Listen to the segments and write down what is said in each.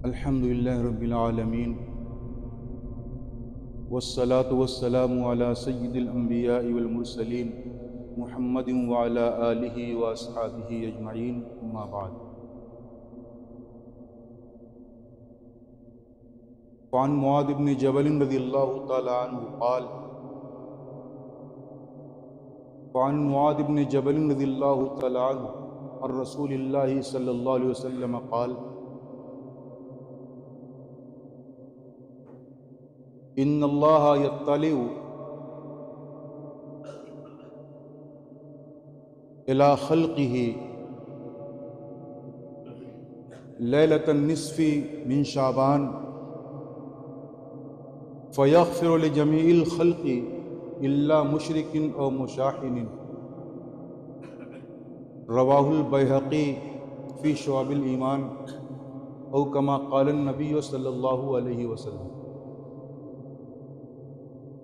الحمدللہ رب العالمین والصلاة والسلام علی سید الانبیاء والمرسلین محمد وعلی آلہ واصحابہ اجمعین، اما بعد۔ وعن معاذ بن جبل رضی اللہ تعالی عنہ قال وعن معاذ بن جبل رضی اللہ تعالی عنہ عن رسول اللہ صلی اللہ علیہ وسلم قال ان اللہ یطلع الی خلقہ لیلۃ النصف من شعبان فیغفر لجمیع الخلق الا مشرک او مشاحن، رواہ البیہقی فی شعب الایمان او کما قال النبی صلی اللہ علیہ وسلم۔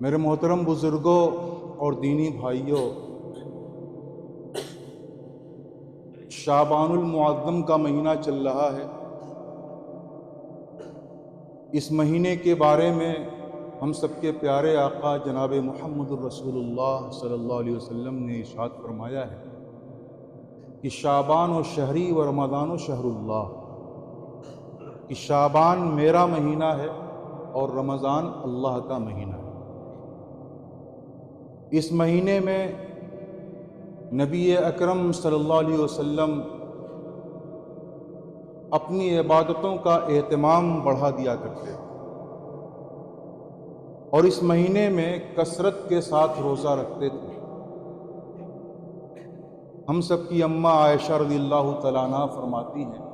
میرے محترم بزرگوں اور دینی بھائیوں، شعبان المعظم کا مہینہ چل رہا ہے۔ اس مہینے کے بارے میں ہم سب کے پیارے آقا جناب محمد الرسول اللہ صلی اللہ علیہ وسلم نے ارشاد فرمایا ہے کہ شعبان و شہری و رمضان و شہر اللہ، کہ شعبان میرا مہینہ ہے اور رمضان اللہ کا مہینہ ہے۔ اس مہینے میں نبی اکرم صلی اللہ علیہ وسلم اپنی عبادتوں کا اہتمام بڑھا دیا کرتے ہیں، اور اس مہینے میں کثرت کے ساتھ روزہ رکھتے تھے۔ ہم سب کی اماں عائشہ رضی اللہ تعالیٰ عنہ فرماتی ہیں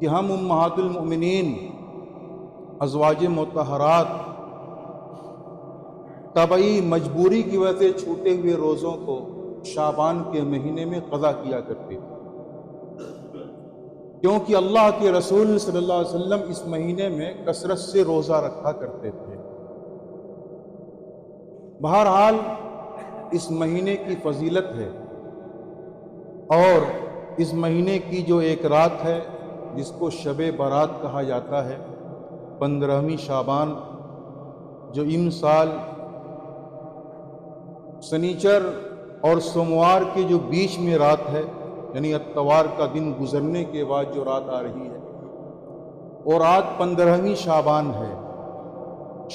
کہ ہم امہات المؤمنین ازواج مطہرات طبعی مجبوری کی وجہ سے چھوٹے ہوئے روزوں کو شعبان کے مہینے میں قضا کیا کرتے تھے، کیونکہ اللہ کے رسول صلی اللہ علیہ وسلم اس مہینے میں کثرت سے روزہ رکھا کرتے تھے۔ بہرحال اس مہینے کی فضیلت ہے، اور اس مہینے کی جو ایک رات ہے جس کو شب برات کہا جاتا ہے، 15ویں شعبان، جو امسال سنیچر اور سوموار کے جو بیچ میں رات ہے، یعنی اتوار کا دن گزرنے کے بعد جو رات آ رہی ہے، وہ رات 15ویں شعبان ہے،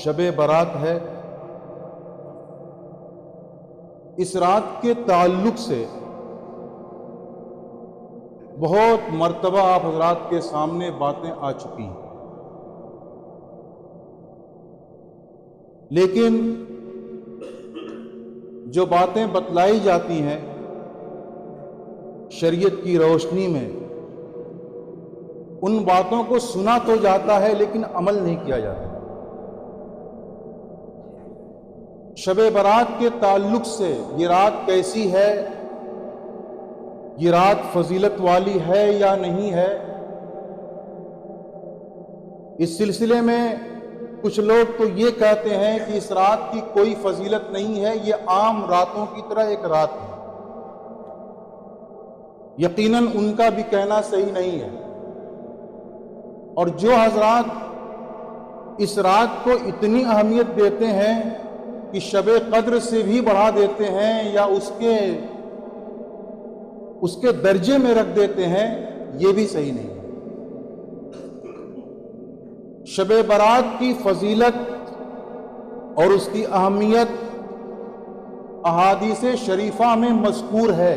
شب برات ہے۔ اس رات کے تعلق سے بہت مرتبہ آپ حضرات کے سامنے باتیں آ چکی ہیں، لیکن جو باتیں بتلائی جاتی ہیں شریعت کی روشنی میں، ان باتوں کو سنا تو جاتا ہے لیکن عمل نہیں کیا جاتا۔ شب برات کے تعلق سے یہ رات کیسی ہے، یہ رات فضیلت والی ہے یا نہیں ہے، اس سلسلے میں کچھ لوگ تو یہ کہتے ہیں کہ اس رات کی کوئی فضیلت نہیں ہے، یہ عام راتوں کی طرح ایک رات ہے۔ یقیناً ان کا بھی کہنا صحیح نہیں ہے، اور جو حضرات اس رات کو اتنی اہمیت دیتے ہیں کہ شب قدر سے بھی بڑھا دیتے ہیں یا اس کے درجے میں رکھ دیتے ہیں، یہ بھی صحیح نہیں ہے۔ شب برات کی فضیلت اور اس کی اہمیت احادیث شریفہ میں مذکور ہے۔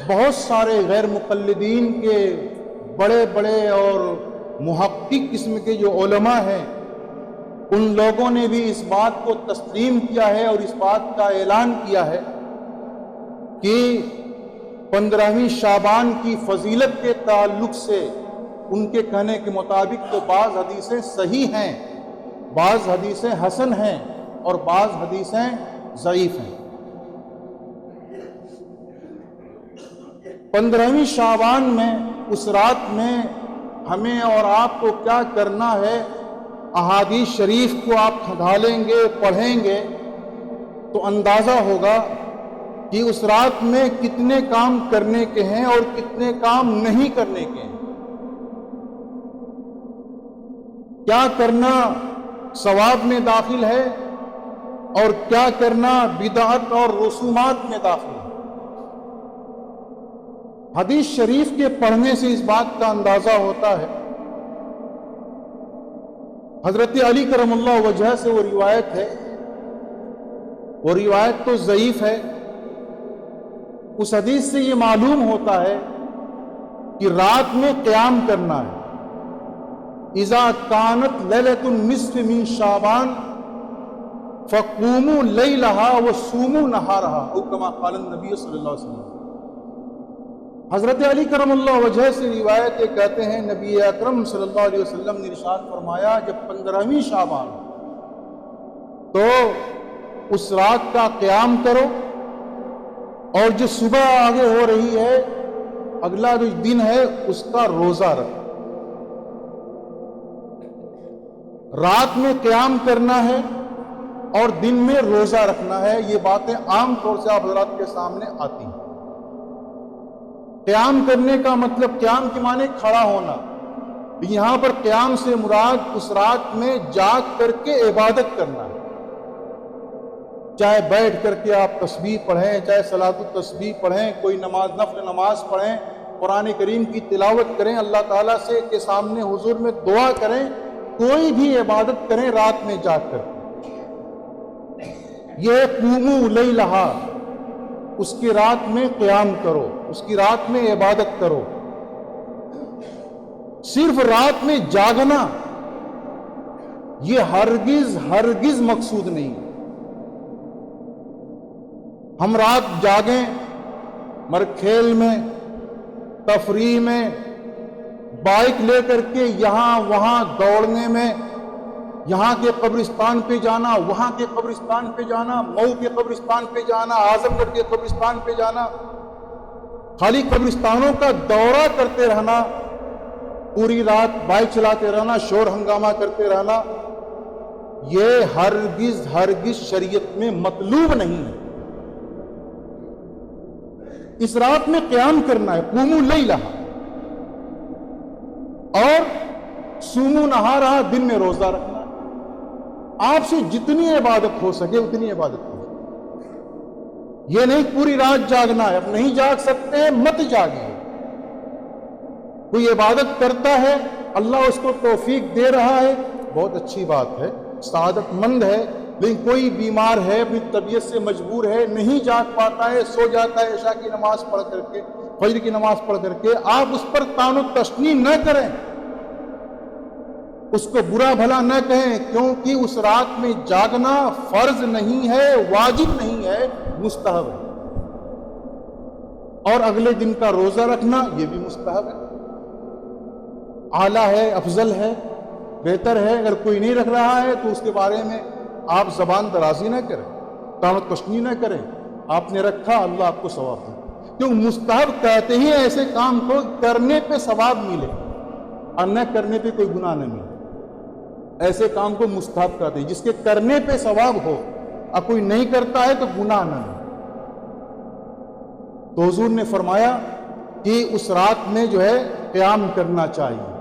بہت سارے غیر مقلدین کے بڑے بڑے اور محقق قسم کے جو علماء ہیں، ان لوگوں نے بھی اس بات کو تسلیم کیا ہے اور اس بات کا اعلان کیا ہے کہ 15ویں شعبان کی فضیلت کے تعلق سے ان کے کہنے کے مطابق تو بعض حدیثیں صحیح ہیں، بعض حدیثیں حسن ہیں اور بعض حدیثیں ضعیف ہیں۔ 15ویں شعبان میں اس رات میں ہمیں اور آپ کو کیا کرنا ہے، احادیث شریف کو آپ کھنگالیں گے، پڑھیں گے تو اندازہ ہوگا کہ اس رات میں کتنے کام کرنے کے ہیں اور کتنے کام نہیں کرنے کے ہیں، کیا کرنا ثواب میں داخل ہے اور کیا کرنا بدعت اور رسومات میں داخل ہے۔ حدیث شریف کے پڑھنے سے اس بات کا اندازہ ہوتا ہے۔ حضرت علی کرم اللہ وجہ سے وہ روایت ہے، وہ روایت تو ضعیف ہے، اس حدیث سے یہ معلوم ہوتا ہے کہ رات میں قیام کرنا ہے۔ اذا کانت لیلۃ النصف من شعبان فقوموا لیلہا وصوموا نہارہا او کما قال النبی صلی اللہ علیہ وسلم۔ حضرت علی کرم اللہ وجہ سے روایت یہ کہتے ہیں، نبی اکرم صلی اللہ علیہ وسلم نے ارشاد فرمایا جب 15ویں شعبان تو اس رات کا قیام کرو، اور جو صبح آگے ہو رہی ہے اگلا جو دن ہے اس کا روزہ رکھو۔ رات میں قیام کرنا ہے اور دن میں روزہ رکھنا ہے، یہ باتیں عام طور سے آپ حضرات کے سامنے آتی ہیں۔ قیام کرنے کا مطلب قیام کے معنی کھڑا ہونا، یہاں پر قیام سے مراد اس رات میں جاگ کر کے عبادت کرنا ہے، چاہے بیٹھ کر کے آپ تسبیح پڑھیں، چاہے صلاۃ التسبیح پڑھیں، کوئی نماز نفل نماز پڑھیں، قرآن کریم کی تلاوت کریں، اللہ تعالیٰ سے کے سامنے حضور میں دعا کریں، کوئی بھی عبادت کریں رات میں جاگ کر۔ یہ قوموا لیلہا، اس کی رات میں قیام کرو، اس کی رات میں عبادت کرو۔ صرف رات میں جاگنا یہ ہرگز مقصود نہیں۔ ہم رات جاگیں مگر کھیل میں، تفریح میں، بائک لے کر کے یہاں وہاں دوڑنے میں، یہاں کے قبرستان پہ جانا، وہاں کے قبرستان پہ جانا، مئو کے قبرستان پہ جانا، اعظم گڑھ کے قبرستان پہ جانا، خالی قبرستانوں کا دورہ کرتے رہنا، پوری رات بائک چلاتے رہنا، شور ہنگامہ کرتے رہنا، یہ ہرگز شریعت میں مطلوب نہیں ہے۔ اس رات میں قیام کرنا ہے، قوموا لیلہا، اور صوموا نہارہا، دن میں روزہ رکھنا ہے۔ آپ سے جتنی عبادت ہو سکے اتنی عبادت ہو سکے، یہ نہیں پوری رات جاگنا ہے۔ اب نہیں جاگ سکتے مت جاگیے۔ کوئی عبادت کرتا ہے اللہ اس کو توفیق دے رہا ہے، بہت اچھی بات ہے، سعادت مند ہے، لیکن کوئی بیمار ہے، اپنی طبیعت سے مجبور ہے، نہیں جاگ پاتا ہے، سو جاتا ہے عشاء کی نماز پڑھ کر کے، فجر کی نماز پڑھ کر کے، آپ اس پر طعن و تشنیع نہ کریں، اس کو برا بھلا نہ کہیں، کیونکہ اس رات میں جاگنا فرض نہیں ہے، واجب نہیں ہے، مستحب ہے۔ اور اگلے دن کا روزہ رکھنا یہ بھی مستحب ہے، اعلیٰ ہے، افضل ہے، بہتر ہے۔ اگر کوئی نہیں رکھ رہا ہے تو اس کے بارے میں آپ زبان درازی نہ کریں، طعن و تشنیع نہ کریں، آپ نے رکھا اللہ آپ کو ثواب دے، کیوں مستحب کہتے ہیں ایسے کام کو کرنے پہ ثواب ملے اور نہ کرنے پہ کوئی گناہ نہ ملے، ایسے کام کو مستحب کہتے ہیں جس کے کرنے پہ ثواب ہو، اور کوئی نہیں کرتا ہے تو گناہ نہ ملے۔ تو حضور نے فرمایا کہ اس رات میں جو ہے قیام کرنا چاہیے۔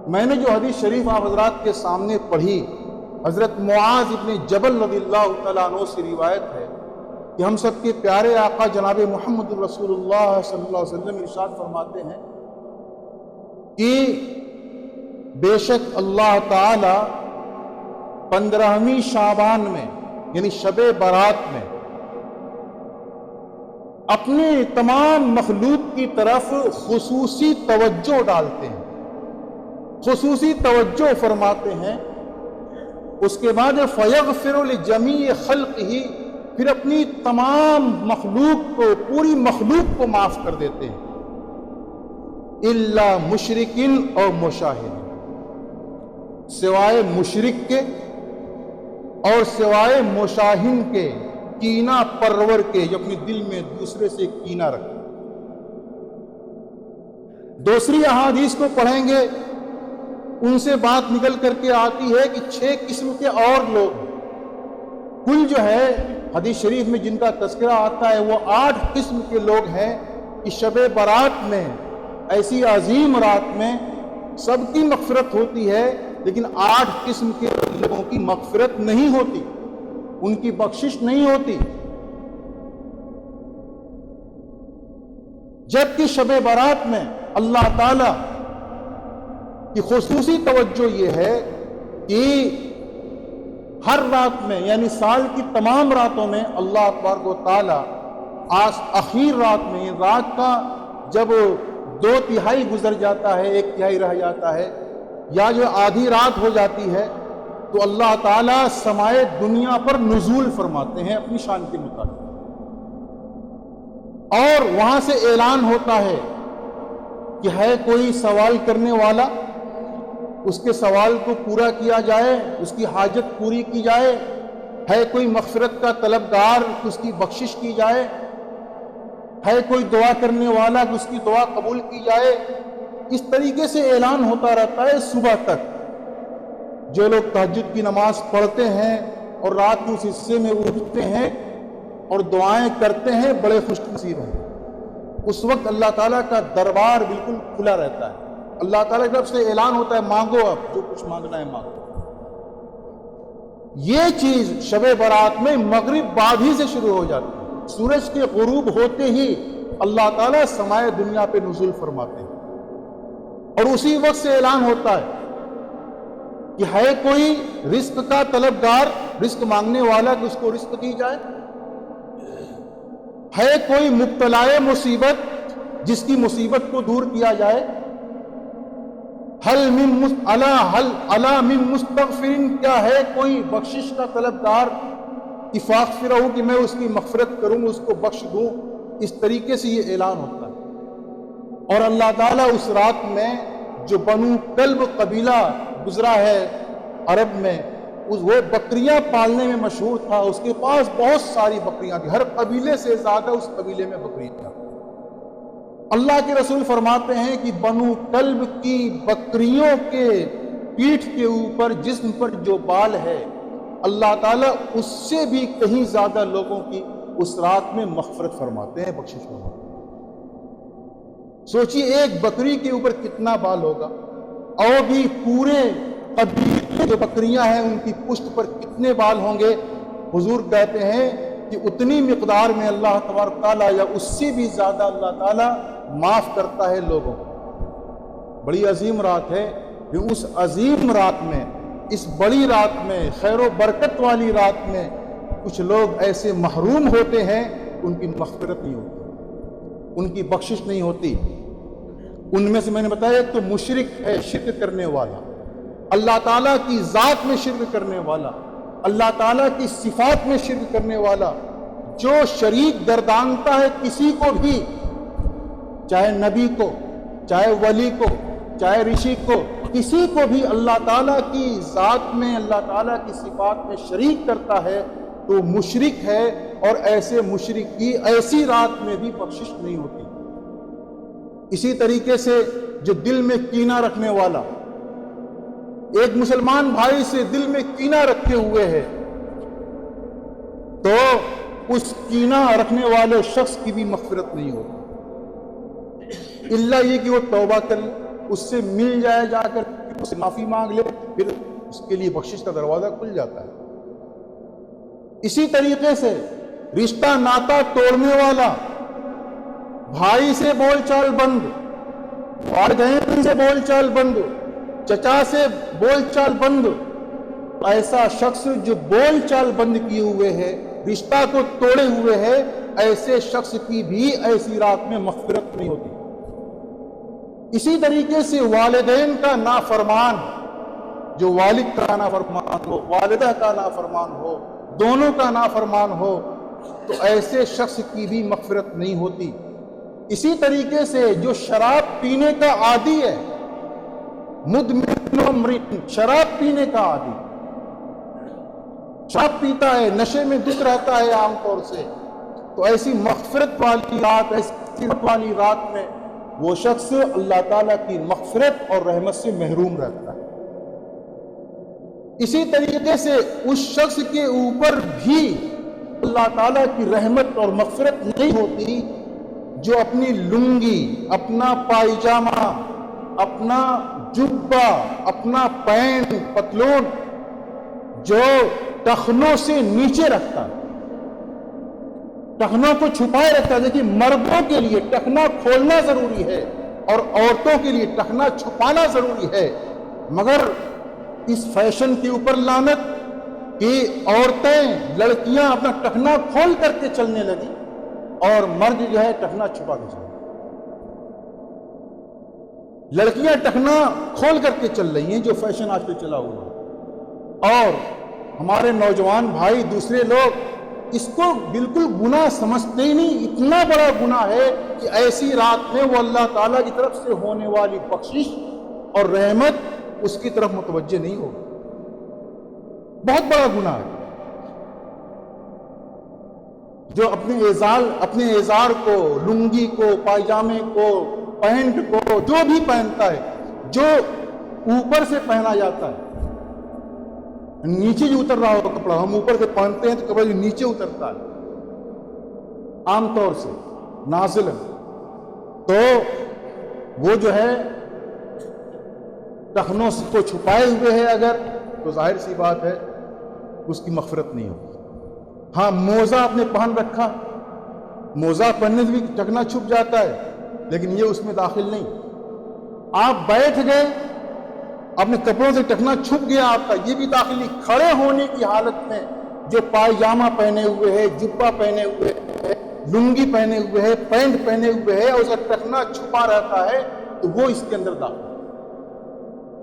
میں نے جو حدیث شریف آپ حضرات کے سامنے پڑھی، حضرت معاذ ابن جبل رضی اللہ تعالیٰ عنہ سے روایت ہے کہ ہم سب کے پیارے آقا جناب محمد رسول اللہ صلی اللہ علیہ وسلم ارشاد فرماتے ہیں کہ بے شک اللہ تعالی 15ویں شعبان میں یعنی شب برات میں اپنی تمام مخلوق کی طرف خصوصی توجہ ڈالتے ہیں، خصوصی توجہ فرماتے ہیں۔ اس کے بعد فَيَغْفِرُ لِجَمِيعِ خَلْقِهِ، پھر اپنی تمام مخلوق کو، پوری مخلوق کو معاف کر دیتے ہیں، اِلَّا مُشْرِكٍ اور مشاہد، سوائے مشرک کے اور سوائے مشاہن کے، کینہ پرور کے، جو اپنے دل میں دوسرے سے کینہ رکھتے۔ دوسری احادیث کو پڑھیں گے، ان سے بات نکل کر کے آتی ہے کہ 6 قسم کے اور لوگ کل جو ہے حدیث شریف میں جن کا تذکرہ آتا ہے وہ 8 قسم کے لوگ ہیں کہ شب برات میں، ایسی عظیم رات میں سب کی مغفرت ہوتی ہے، لیکن 8 قسم کے لوگوں کی مغفرت نہیں ہوتی، ان کی بخشش نہیں ہوتی۔ جبکہ شب برات میں اللہ تعالیٰ کی خصوصی توجہ یہ ہے کہ ہر رات میں، یعنی سال کی تمام راتوں میں اللہ تبارک و تعالیٰ آخر رات میں، رات کا جب 2/3 گزر جاتا ہے، 1/3 رہ جاتا ہے، یا جو آدھی رات ہو جاتی ہے، تو اللہ تعالیٰ سمائے دنیا پر نزول فرماتے ہیں اپنی شان کے مطابق، اور وہاں سے اعلان ہوتا ہے کہ ہے کوئی سوال کرنے والا، اس کے سوال کو پورا کیا جائے، اس کی حاجت پوری کی جائے، ہے کوئی مغفرت کا طلبگار، اس کی بخشش کی جائے، ہے کوئی دعا کرنے والا، اس کی دعا قبول کی جائے۔ اس طریقے سے اعلان ہوتا رہتا ہے صبح تک۔ جو لوگ تہجد کی نماز پڑھتے ہیں اور رات کے اس حصے میں اٹھتے ہیں اور دعائیں کرتے ہیں، بڑے خوش نصیب ہیں۔ اس وقت اللہ تعالیٰ کا دربار بالکل کھلا رہتا ہے، اللہ تعالیٰ کی طرف سے اعلان ہوتا ہے مانگو، اب جو کچھ مانگنا ہے مانگو۔ یہ چیز شب برات میں مغرب بعد ہی سے شروع ہو جاتی ہے، سورج کے غروب ہوتے ہی اللہ تعالیٰ سمائے دنیا پہ نزول فرماتے ہیں، اور اسی وقت سے اعلان ہوتا ہے کہ ہے کوئی رزق کا طلبگار، رزق مانگنے والا، کہ اس کو رزق دی جائے، ہے کوئی مبتلا مصیبت جس کی مصیبت کو دور کیا جائے، حل من مستغفرین، کیا ہے کوئی بخشش کا طلبگار کہ فاغفرہ، کہ میں اس کی مغفرت کروں، اس کو بخش دوں۔ اس طریقے سے یہ اعلان ہوتا ہے۔ اور اللہ تعالیٰ اس رات میں جو بنو کلب قبیلہ گزرا ہے عرب میں، وہ بکریاں پالنے میں مشہور تھا، اس کے پاس بہت ساری بکریاں تھیں، ہر قبیلے سے زیادہ اس قبیلے میں بکریاں تھیں۔ اللہ کے رسول فرماتے ہیں کہ بنو کلب کی بکریوں کے پیٹھ کے اوپر، جسم پر جو بال ہے، اللہ تعالیٰ اس سے بھی کہیں زیادہ لوگوں کی اس رات میں مغفرت فرماتے ہیں، بخشش فرماتے ہیں۔ سوچیے ایک بکری کے اوپر کتنا بال ہوگا، اور بھی پورے قبیلے جو بکریاں ہیں ان کی پشت پر کتنے بال ہوں گے۔ حضور کہتے ہیں کہ اتنی مقدار میں اللہ تبارک تعالیٰ، یا اس سے بھی زیادہ اللہ تعالیٰ معاف کرتا ہے لوگوں کو۔ بڑی عظیم رات ہے، کہ اس عظیم رات میں، اس بڑی رات میں، خیر و برکت والی رات میں، کچھ لوگ ایسے محروم ہوتے ہیں، ان کی مغفرت نہیں ہوتی، ان کی بخشش نہیں ہوتی۔ ان میں سے میں نے بتایا ایک تو مشرک ہے، شرک کرنے والا، اللہ تعالیٰ کی ذات میں شرک کرنے والا، اللہ تعالیٰ کی صفات میں شرک کرنے والا، جو شریک گردانتا ہے کسی کو بھی، چاہے نبی کو، چاہے ولی کو، چاہے رشی کو، کسی کو بھی اللہ تعالیٰ کی ذات میں، اللہ تعالیٰ کی صفات میں شریک کرتا ہے تو مشرک ہے، اور ایسے مشرک کی ایسی رات میں بھی بخشش نہیں ہوتی۔ اسی طریقے سے جو دل میں کینہ رکھنے والا، ایک مسلمان بھائی سے دل میں کینہ رکھے ہوئے ہے، تو اس کینہ رکھنے والے شخص کی بھی مغفرت نہیں ہوتی، اللہ یہ کہ وہ توبہ کر لے، اس سے مل جائے، جا کر اس سے معافی مانگ لے، پھر اس کے لیے بخشش کا دروازہ کھل جاتا ہے۔ اسی طریقے سے رشتہ ناتا توڑنے والا، بھائی سے بول چال بند، والدین سے بول چال بند، چچا سے بول چال بند، ایسا شخص جو بول چال بند کیے ہوئے ہے، رشتہ کو توڑے ہوئے ہے، ایسے شخص کی بھی ایسی رات میں مغفرت نہیں ہوتی۔ اسی طریقے سے والدین کا نافرمان، جو والد کا نافرمان ہو، والدہ کا نافرمان ہو، دونوں کا نافرمان ہو، تو ایسے شخص کی بھی مغفرت نہیں ہوتی۔ اسی طریقے سے جو شراب پینے کا عادی ہے، مدمن امرن، شراب پینے کا عادی، شراب پیتا ہے، نشے میں دھت رہتا ہے عام طور سے، تو ایسی مغفرت والی رات، ایسی والی رات میں وہ شخص اللہ تعالیٰ کی مغفرت اور رحمت سے محروم رہتا ہے۔ اسی طریقے سے اس شخص کے اوپر بھی اللہ تعالیٰ کی رحمت اور مغفرت نہیں ہوتی جو اپنی لنگی، اپنا پائجامہ، اپنا جبہ، اپنا پینٹ پتلون جو ٹخنوں سے نیچے رکھتا ہے، ٹخنوں کو چھپائے رکھتا ہے۔ دیکھیے مردوں کے لیے ٹخنا کھولنا ضروری ہے اور عورتوں کے لیے ٹخنا چھپانا ضروری ہے، مگر اس فیشن کے اوپر لعنت کہ عورتیں، لڑکیاں اپنا ٹخنا کھول کر کے چلنے لگی اور مرد جو ہے ٹخنا چھپا کے چلے۔ لڑکیاں ٹخنا کھول کر کے چل رہی ہیں، جو فیشن آج کل چلا ہوا ہے، اور ہمارے نوجوان بھائی دوسرے لوگ اس کو بالکل گناہ سمجھتے ہی نہیں۔ اتنا بڑا گناہ ہے کہ ایسی رات میں وہ اللہ تعالیٰ کی طرف سے ہونے والی بخشش اور رحمت اس کی طرف متوجہ نہیں ہوگی۔ بہت بڑا گناہ ہے۔ جو اپنے ازار کو، لنگی کو، پائجامے کو، پینٹ کو، جو بھی پہنتا ہے، جو اوپر سے پہنا جاتا ہے، نیچے جو اتر رہا ہو کپڑا، ہم اوپر سے پہنتے ہیں تو کپڑا جو نیچے اترتا ہے عام طور سے نازل، تو وہ جو ہے ٹخنوں کو چھپائے ہوئے ہے اگر، تو ظاہر سی بات ہے اس کی مغفرت نہیں ہوگی۔ ہاں موزہ آپ نے پہن رکھا، موزہ پہننے سے بھی ٹخنا چھپ جاتا ہے، لیکن یہ اس میں داخل نہیں۔ آپ بیٹھ گئے، اپنے کپڑوں سے ٹخنا چھپ گیا آپ کا، یہ بھی داخل نہیں۔ کھڑے ہونے کی حالت میں جو پائجامہ پہنے ہوئے ہے، جبہ پہنے ہوئے ہے، لنگی پہنے ہوئے ہے، پینٹ پہنے ہوئے ہے، اور اس کا ٹخنا چھپا رہتا ہے، تو وہ اس کے اندر داخل۔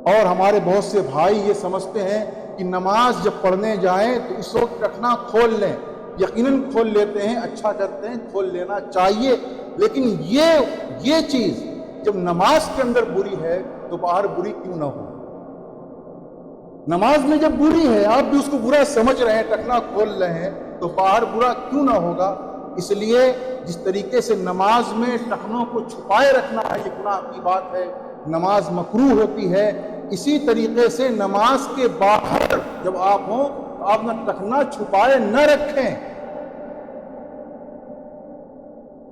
اور ہمارے بہت سے بھائی یہ سمجھتے ہیں کہ نماز جب پڑھنے جائیں تو اس وقت ٹخنا کھول لیں۔ یقیناً کھول لیتے ہیں، اچھا کرتے ہیں، کھول لینا چاہیے، لیکن یہ چیز جب نماز کے اندر بری ہے تو باہر بری کیوں نہ ہو؟ نماز میں جب بری ہے، آپ بھی اس کو برا سمجھ رہے ہیں، ٹخنا کھول رہے ہیں، تو باہر برا کیوں نہ ہوگا؟ اس لیے جس طریقے سے نماز میں ٹخنوں کو چھپائے رکھنا ہے، یہ گناہ کی بات ہے، نماز مکروہ ہوتی ہے، اسی طریقے سے نماز کے باہر جب آپ ہوں تو آپ نہ ٹخنا چھپائے نہ رکھیں۔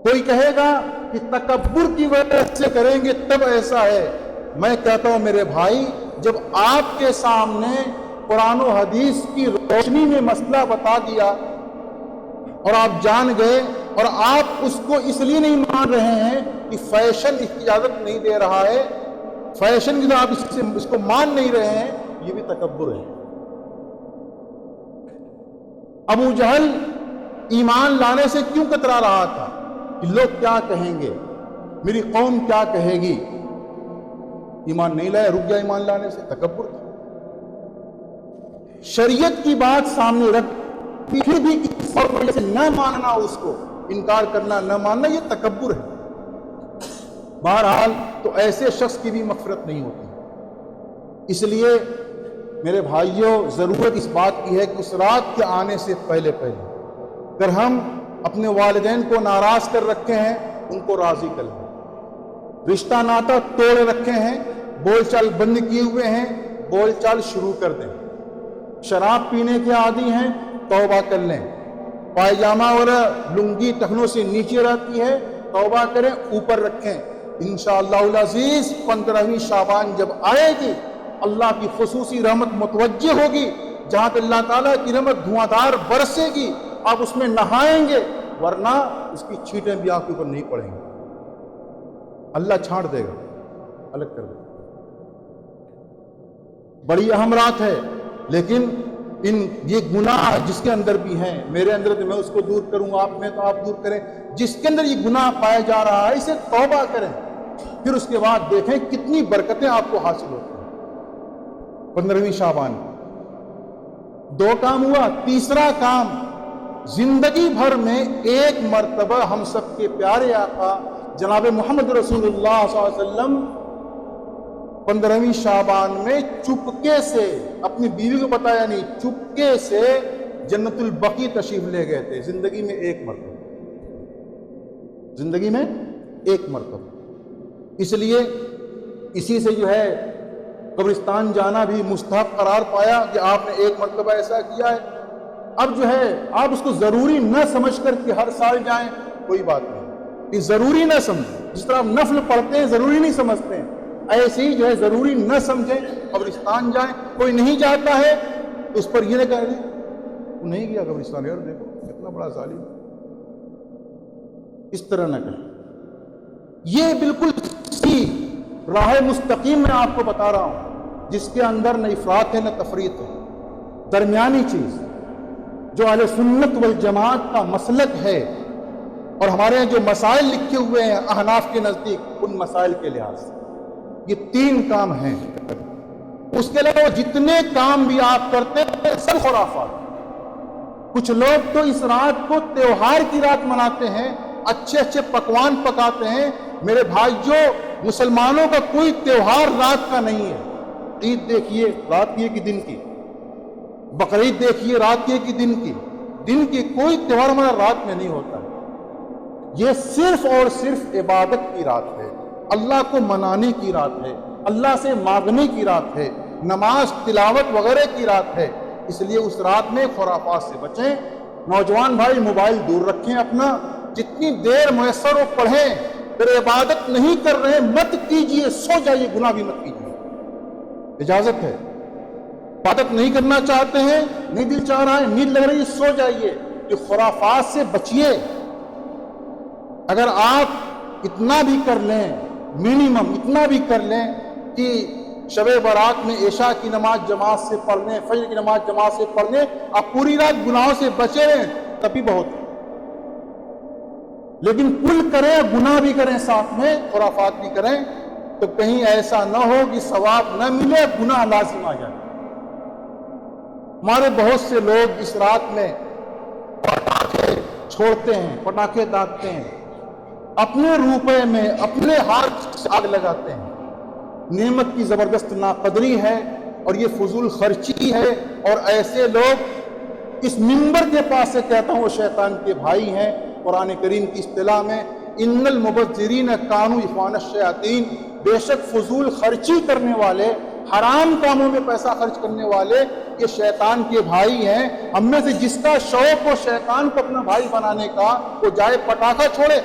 کوئی کہے گا کہ تکبر کی وجہ سے کریں گے تب ایسا ہے۔ میں کہتا ہوں میرے بھائی، جب آپ کے سامنے قرآن و حدیث کی روشنی میں مسئلہ بتا دیا اور آپ جان گئے، اور آپ اس کو اس لیے نہیں مان رہے ہیں کہ فیشن اس کی اجازت نہیں دے رہا ہے، فیشن کی تو آپ اس کو مان نہیں رہے ہیں، یہ بھی تکبر ہے۔ ابو جہل ایمان لانے سے کیوں کترا رہا تھا کہ لوگ کیا کہیں گے، میری قوم کیا کہے گی؟ ایمان نہیں لایا، رک گیا ایمان لانے سے، تکبر تھا۔ شریعت کی بات سامنے رکھ پھر بھی کسی اور وجہ سے نہ ماننا، اس کو انکار کرنا، نہ ماننا، یہ تکبر ہے۔ بہرحال تو ایسے شخص کی بھی مغفرت نہیں ہوتی۔ اس لیے میرے بھائیوں، ضرورت اس بات کی ہے کہ اس رات کے آنے سے پہلے اگر ہم اپنے والدین کو ناراض کر رکھے ہیں، ان کو راضی کر لیں، رشتہ ناتا توڑ رکھے ہیں، بول چال بند کیے ہوئے ہیں، بول چال شروع کر دیں۔ شراب پینے کے عادی ہیں، توبہ کر لیں۔ پائجامہ اور لنگی ٹخنوں سے نیچے رہتی ہے، توبہ کریں، اوپر رکھیں۔ انشاءاللہ العزیز 15ویں شعبان جب آئے گی، اللہ کی خصوصی رحمت متوجہ ہوگی، جہاں پہ اللہ تعالیٰ کی رحمت دھواں دار برسے گی، آپ اس میں نہائیں گے، ورنہ اس کی چھینٹیں بھی آپ کے اوپر نہیں پڑیں گی، اللہ چھاڑ دے گا، الگ کر دے گا۔ بڑی اہم رات ہے، لیکن یہ گناہ جس کے اندر بھی ہیں، میرے اندر تو میں اس کو دور کروں، آپ میں تو آپ دور کریں، جس کے اندر یہ گناہ پایا جا رہا ہے اسے توبہ کریں، پھر اس کے بعد دیکھیں کتنی برکتیں آپ کو حاصل ہوتی ہیں۔ 15ویں شعبان 2 کام ہوا۔ تیسرا کام، زندگی بھر میں ایک مرتبہ ہم سب کے پیارے آقا جناب محمد رسول اللہ صلی اللہ علیہ وسلم 15ویں شعبان میں چپکے سے، اپنی بیوی کو بتایا نہیں، چپکے سے جنت البقیع تشریف لے گئے تھے، زندگی میں ایک مرتبہ، زندگی میں ایک مرتبہ۔ اس لیے اسی سے جو ہے قبرستان جانا بھی مستحب قرار پایا کہ آپ نے ایک مرتبہ ایسا کیا ہے۔ اب جو ہے آپ اس کو ضروری نہ سمجھ کر کہ ہر سال جائیں، کوئی بات نہیں، یہ ضروری نہ سمجھیں۔ جس طرح آپ نفل پڑھتے ہیں ضروری نہیں سمجھتے ہیں، ایسے ہی جو ہے ضروری نہ سمجھیں، قبرستان جائیں۔ کوئی نہیں جاتا ہے تو اس پر یہ نہ کہہ دیں وہ نہیں گیا قبرستان، یار دیکھو کتنا بڑا ظالم، اس طرح نہ کہیں۔ یہ بالکل صحیح راہ مستقیم میں آپ کو بتا رہا ہوں، جس کے اندر نہ افراط ہے نہ تفریط ہے، درمیانی چیز جو اہل سنت والجماعت کا مسلک ہے، اور ہمارے یہاں جو مسائل لکھے ہوئے ہیں احناف کے نزدیک، ان مسائل کے لحاظ سے یہ 3 کام ہیں۔ اس کے علاوہ جتنے کام بھی آپ کرتے ہیں سب خرافات۔ کچھ لوگ تو اس رات کو تہوار کی رات مناتے ہیں، اچھے اچھے پکوان پکاتے ہیں۔ میرے بھائیو، مسلمانوں کا کوئی تہوار رات کا نہیں ہے۔ عید دیکھیے رات کی ہے کہ دن کی، بقرعید دیکھیے رات کی ہے کہ دن کی کوئی تہوار ہمارا رات میں نہیں ہوتا۔ یہ صرف اور صرف عبادت کی رات ہے، اللہ کو منانے کی رات ہے، اللہ سے مانگنے کی رات ہے، نماز تلاوت وغیرہ کی رات ہے۔ اس لیے اس رات میں خرافات سے بچیں۔ نوجوان بھائی موبائل دور رکھیں اپنا، جتنی دیر میسر ہو پڑھیں۔ پھر عبادت نہیں کر رہے مت کیجئے، سو جائیے، گناہ بھی مت کیجئے، اجازت ہے۔ عبادت نہیں کرنا چاہتے ہیں، نہیں دل چاہ رہا ہے، نیند لگ رہی ہے، سو جائیے۔ یہ خرافات سے بچیے۔ اگر آپ اتنا بھی کر لیں، منیمم اتنا بھی کر لیں کہ شب برات میں عشاء کی نماز جماعت سے پڑھ لیں، فجر کی نماز جماعت سے پڑھ لیں، آپ پوری رات گناہوں سے بچے رہیں، تب بھی بہت ہے۔ لیکن کل کریں، گناہ بھی کریں، ساتھ میں خرافات بھی کریں، تو کہیں ایسا نہ ہو کہ ثواب نہ ملے، گناہ لازم آ جائے۔ ہمارے بہت سے لوگ اس رات میں پٹاخے چھوڑتے ہیں، پٹاخے داغتے ہیں، اپنے روپے میں اپنے ہاتھ سے آگ لگاتے ہیں۔ نعمت کی زبردست ناقدری ہے اور یہ فضول خرچی ہے، اور ایسے لوگ اس منبر کے پاس سے کہتا ہوں وہ شیطان کے بھائی ہیں۔ قرآن کریم کی اصطلاح میں ان المبذرین کانوا اخوان الشیاطین، بے شک فضول خرچی کرنے والے، حرام کاموں میں پیسہ خرچ کرنے والے یہ شیطان کے بھائی ہیں۔ ہم میں سے جس کا شوق ہو شیطان کو اپنا بھائی بنانے کا، وہ جائے پٹاخہ چھوڑے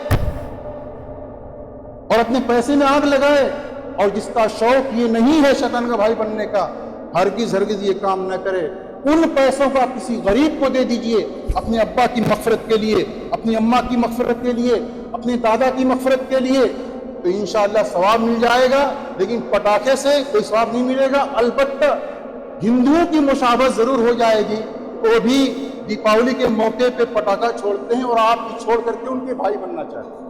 اور اپنے پیسے میں آگ لگائے، اور جس کا شوق یہ نہیں ہے شیطان کا بھائی بننے کا، ہرگز یہ کام نہ کرے۔ ان پیسوں کو آپ کسی غریب کو دے دیجئے، اپنے ابا کی مغفرت کے لیے، اپنی اماں کی مغفرت کے لیے، اپنے دادا کی مغفرت کے لیے، تو انشاءاللہ ثواب مل جائے گا۔ لیکن پٹاخے سے کوئی ثواب نہیں ملے گا۔ البتہ ہندوؤں کی مشابہت ضرور ہو جائے گی، وہ بھی دیپاولی کے موقع پہ پٹاخہ چھوڑتے ہیں اور آپ بھی چھوڑ کر کے ان کے بھائی بننا چاہتے ہیں۔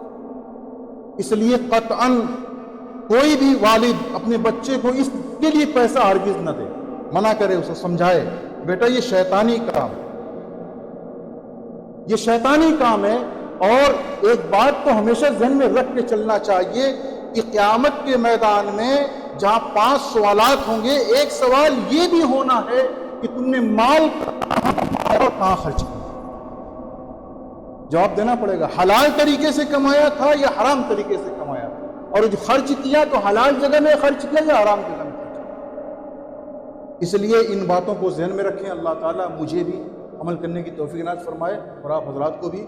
اس لیے قطعاً کوئی بھی والد اپنے بچے کو اس کے لیے پیسہ ہرگز نہ دے، منع کرے، اسے سمجھائے بیٹا یہ شیطانی کام، یہ شیطانی کام ہے۔ اور ایک بات تو ہمیشہ ذہن میں رکھ کے چلنا چاہیے کہ قیامت کے میدان میں جہاں 5 سوالات ہوں گے، ایک سوال یہ بھی ہونا ہے کہ تم نے مال کہاں خرچ کیا، جواب دینا پڑے گا۔ حلال طریقے سے کمایا تھا یا حرام طریقے سے کمایا تھا، اور جو خرچ کیا تو حلال جگہ میں خرچ کیا یا حرام جگہ میں خرچ کیا۔ اس لیے ان باتوں کو ذہن میں رکھیں۔ اللہ تعالیٰ مجھے بھی عمل کرنے کی توفیق عنایت فرمائے اور آپ حضرات کو بھی۔